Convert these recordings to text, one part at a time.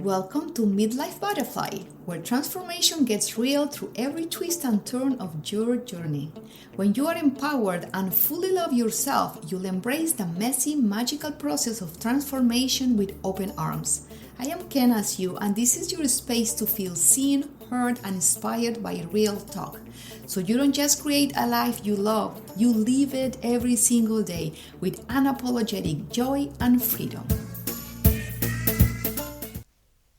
Welcome to Midlife Butterfly, where transformation gets real through every twist and turn of your journey. When you are empowered and fully love yourself, you'll embrace the messy, magical process of transformation with open arms. I am Ken as you, and this is your space to feel seen, heard, and inspired by real talk. So you don't just create a life you love, you live it every single day with unapologetic joy and freedom.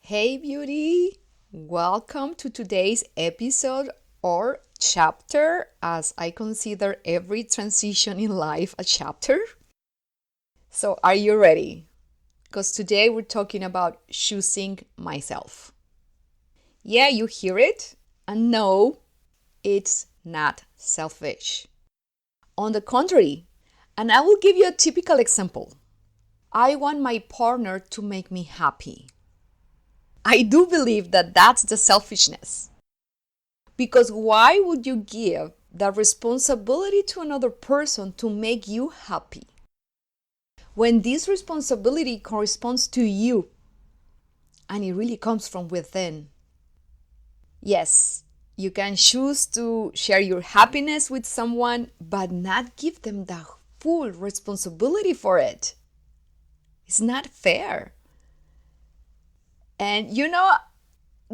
Hey beauty! Welcome to today's episode or chapter, as I consider every transition in life a chapter. So are you ready? Because today we're talking about choosing myself. Yeah, you hear it? And no, it's not selfish. On the contrary, and I will give you a typical example. I want my partner to make me happy. I do believe that that's the selfishness. Because why would you give the responsibility to another person to make you happy when this responsibility corresponds to you and it really comes from within? Yes, you can choose to share your happiness with someone, but not give them the full responsibility for it. It's not fair. And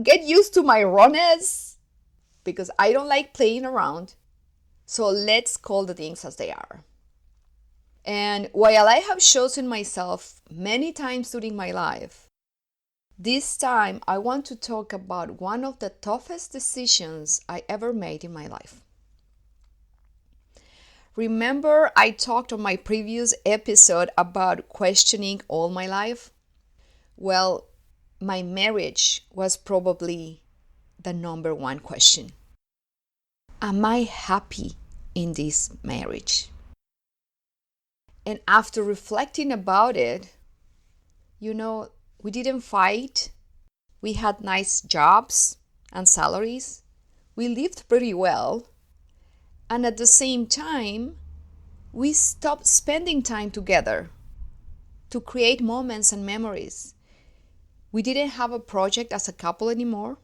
get used to my rawness because I don't like playing around. So let's call the things as they are. And while I have chosen myself many times during my life, this time I want to talk about one of the toughest decisions I ever made in my life. Remember, I talked on my previous episode about questioning all my life? Well, my marriage was probably the number one question. Am I happy in this marriage? And after reflecting about it, we didn't fight. We had nice jobs and salaries. We lived pretty well. And at the same time, we stopped spending time together to create moments and memories. We didn't have a project as a couple anymore.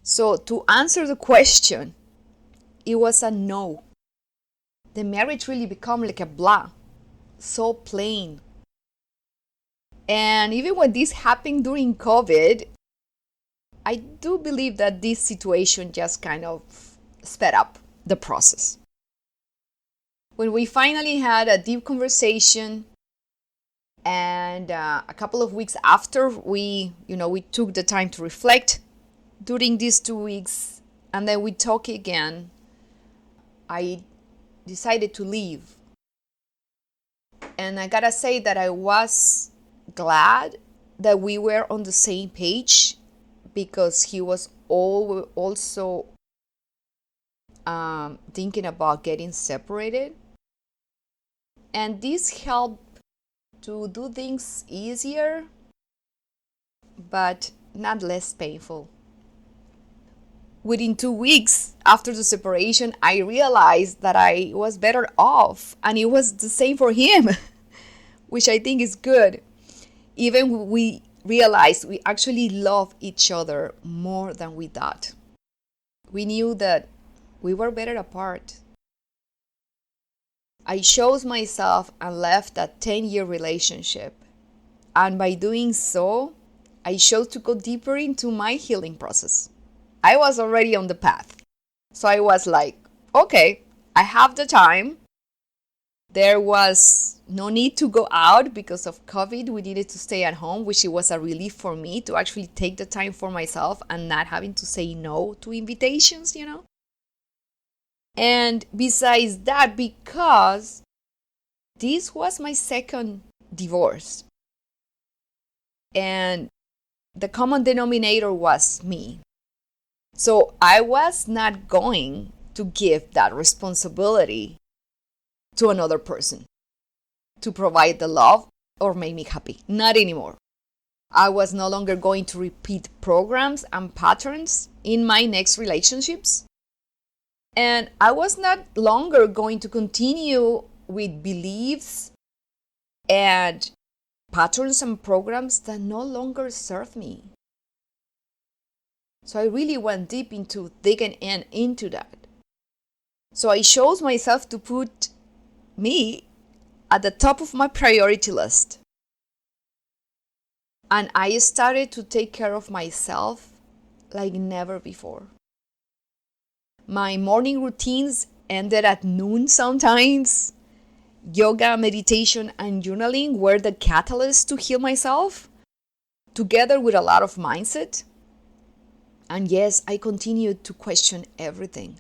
So to answer the question, it was a no. The marriage really became like a blah, so plain. And even when this happened during COVID, I do believe that this situation just kind of sped up the process. When we finally had a deep conversation, and a couple of weeks after we took the time to reflect during these 2 weeks, and then we talk again, I decided to leave. And I gotta say that I was glad that we were on the same page, because he was also thinking about getting separated. And this helped to do things easier, but not less painful. Within 2 weeks after the separation, I realized that I was better off, and it was the same for him, which I think is good. Even we realized we actually love each other more than we thought. We knew that we were better apart. I chose myself and left a 10-year relationship. And by doing so, I chose to go deeper into my healing process. I was already on the path. So I was like, okay, I have the time. There was no need to go out because of COVID. We needed to stay at home, which it was a relief for me to actually take the time for myself and not having to say no to invitations, And besides that, because this was my second divorce, and the common denominator was me. So I was not going to give that responsibility to another person to provide the love or make me happy. Not anymore. I was no longer going to repeat programs and patterns in my next relationships. And I was not longer going to continue with beliefs and patterns and programs that no longer serve me. So I really went deep into digging into that. So I chose myself to put me at the top of my priority list. And I started to take care of myself like never before. My morning routines ended at noon sometimes. Yoga, meditation, and journaling were the catalyst to heal myself, together with a lot of mindset. And yes, I continued to question everything.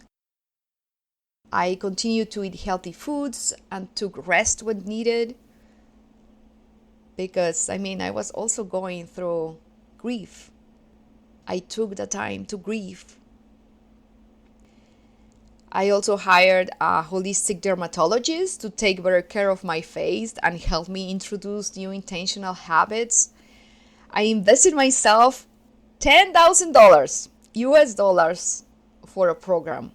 I continued to eat healthy foods and took rest when needed. Because, I was also going through grief. I took the time to grieve. I also hired a holistic dermatologist to take better care of my face and help me introduce new intentional habits. I invested myself $10,000 US dollars for a program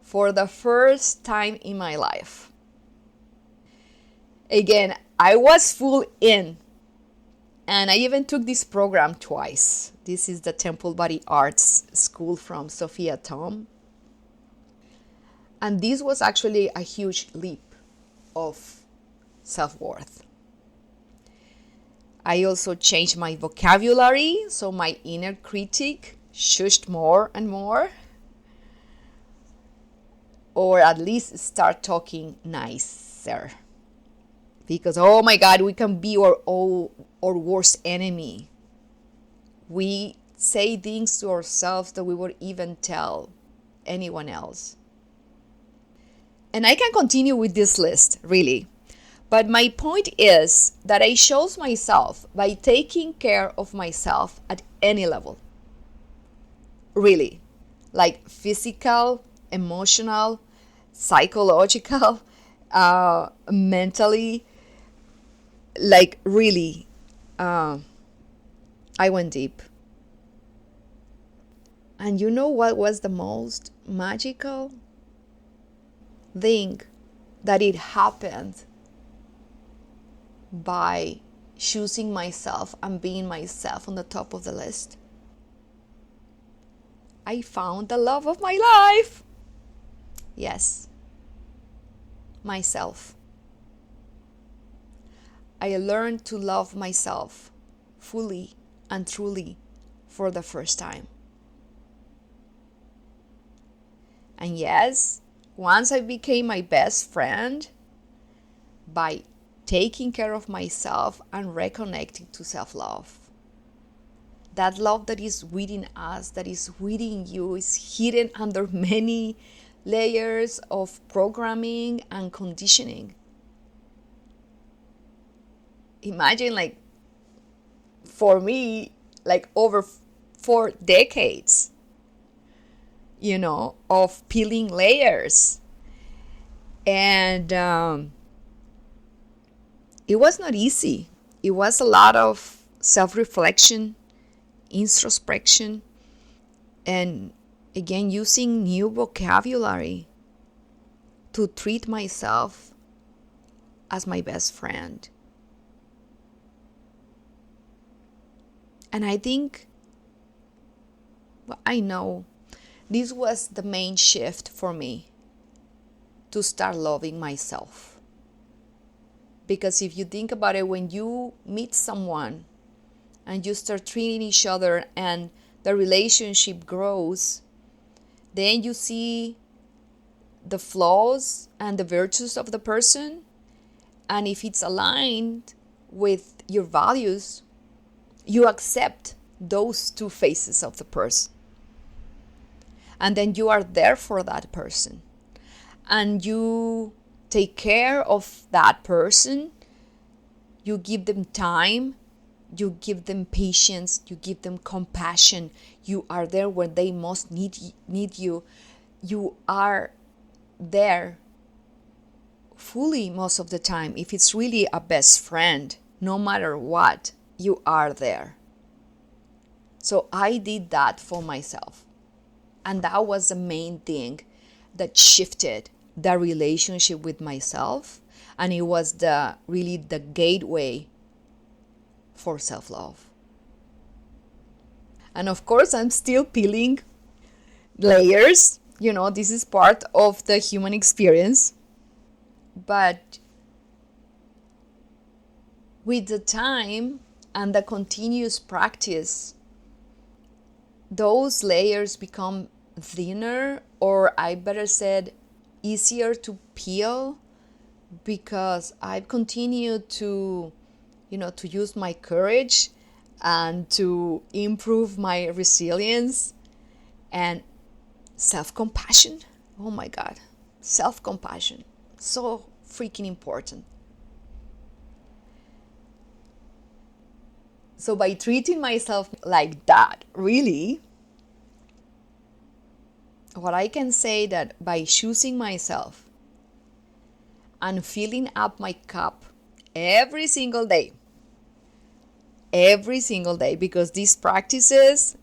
for the first time in my life. Again, I was full in. And I even took this program twice. This is the Temple Body Arts School from Sophia Tom. And this was actually a huge leap of self-worth. I also changed my vocabulary, so my inner critic shushed more and more. Or at least start talking nicer. Because, oh my God, we can be our worst enemy. We say things to ourselves that we would even tell anyone else. And I can continue with this list, really. But my point is that I chose myself by taking care of myself at any level. Really. Like physical, emotional, psychological, mentally. Like really, I went deep. And you know what was the most magical thing? That it happened by choosing myself and being myself on the top of the list. I found the love of my life. Yes, myself. I learned to love myself fully and truly for the first time. And yes, once I became my best friend by taking care of myself and reconnecting to self-love. That love that is within us, that is within you, is hidden under many layers of programming and conditioning. Imagine, like, for me, like over 4 decades, of peeling layers. And it was not easy. It was a lot of self-reflection, introspection, and again, using new vocabulary to treat myself as my best friend. And I think, I know, this was the main shift for me to start loving myself. Because if you think about it, when you meet someone and you start treating each other and the relationship grows, then you see the flaws and the virtues of the person. And if it's aligned with your values, you accept those two faces of the person. And then you are there for that person. And you take care of that person. You give them time. You give them patience. You give them compassion. You are there when they most need you. You are there fully most of the time. If it's really a best friend, no matter what, you are there. So I did that for myself. And that was the main thing that shifted the relationship with myself. And it was really the gateway for self-love. And of course, I'm still peeling layers. This is part of the human experience. But with the time and the continuous practice, those layers become thinner, or I better said, easier to peel, because I've continued to use my courage and to improve my resilience and self-compassion. Oh my God, self-compassion, so freaking important. So by treating myself like that, really, what I can say that by choosing myself and filling up my cup every single day, because these practices,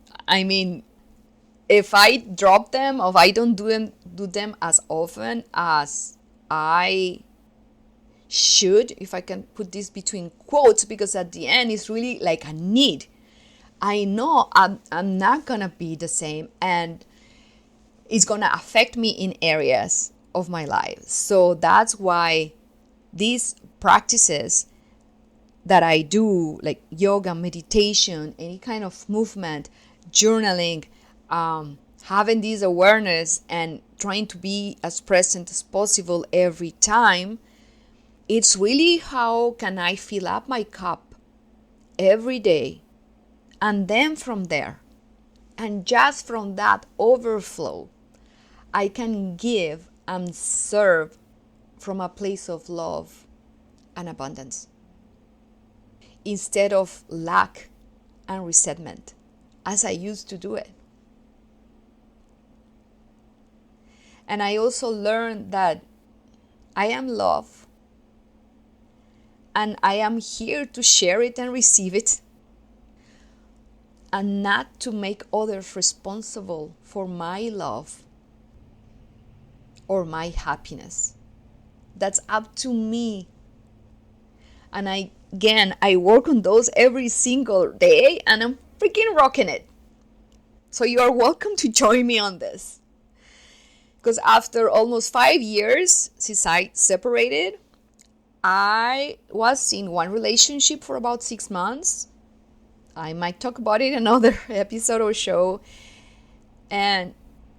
if I drop them, or if I don't do them as often as I should, if I can put this between quotes, because at the end it's really like a need. I know I'm not gonna be the same, and it's gonna affect me in areas of my life. So that's why these practices that I do, like yoga, meditation, any kind of movement, journaling, having this awareness and trying to be as present as possible every time, it's really how can I fill up my cup every day, and then from there, and just from that overflow, I can give and serve from a place of love and abundance, instead of lack and resentment, as I used to do it. And I also learned that I am love, and I am here to share it and receive it, and not to make others responsible for my love or my happiness. That's up to me. And I work on those every single day, and I'm freaking rocking it. So you are welcome to join me on this. Because after almost 5 years since I separated, I was in one relationship for about 6 months. I might talk about it in another episode or show. And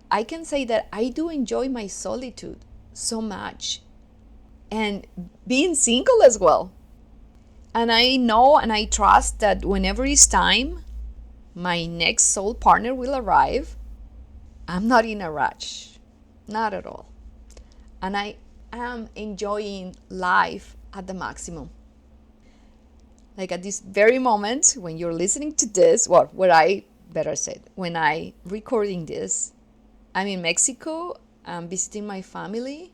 I can say that I do enjoy my solitude so much. And being single as well. And I know and I trust that whenever it's time, my next soul partner will arrive. I'm not in a rush. Not at all. And I am enjoying life at the maximum. Like at this very moment when you're listening to this, when I recording this, I'm in Mexico, I'm visiting my family,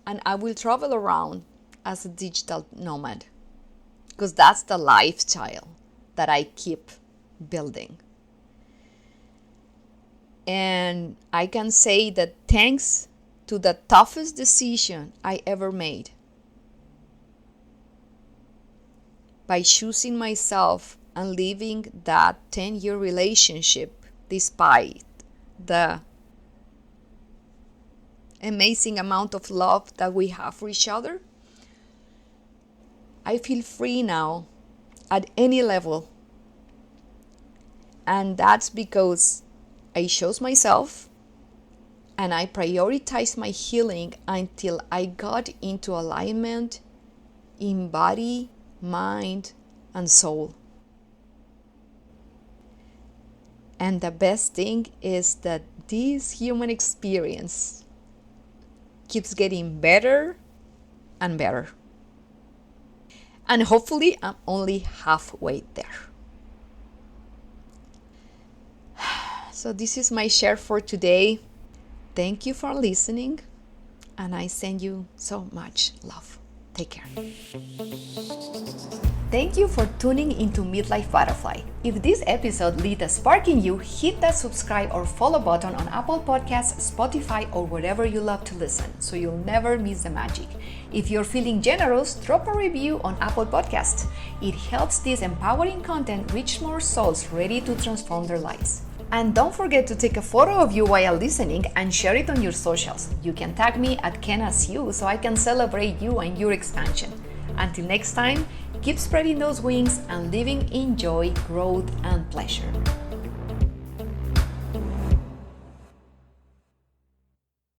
and I will travel around as a digital nomad, because that's the lifestyle that I keep building. And I can say that thanks to the toughest decision I ever made, by choosing myself and leaving that 10-year relationship despite the amazing amount of love that we have for each other, I feel free now at any level. And that's because I chose myself and I prioritized my healing until I got into alignment in body, mind, and soul. And the best thing is that this human experience keeps getting better and better. And hopefully I'm only halfway there. So this is my share for today. Thank you for listening, and I send you so much love. Take care. Thank you for tuning into Midlife Butterfly. If this episode lit a spark in you, hit that subscribe or follow button on Apple Podcasts, Spotify, or wherever you love to listen, so you'll never miss the magic. If you're feeling generous, drop a review on Apple Podcasts. It helps this empowering content reach more souls ready to transform their lives. And don't forget to take a photo of you while listening and share it on your socials. You can tag me at KenasYou so I can celebrate you and your expansion. Until next time, keep spreading those wings and living in joy, growth, and pleasure.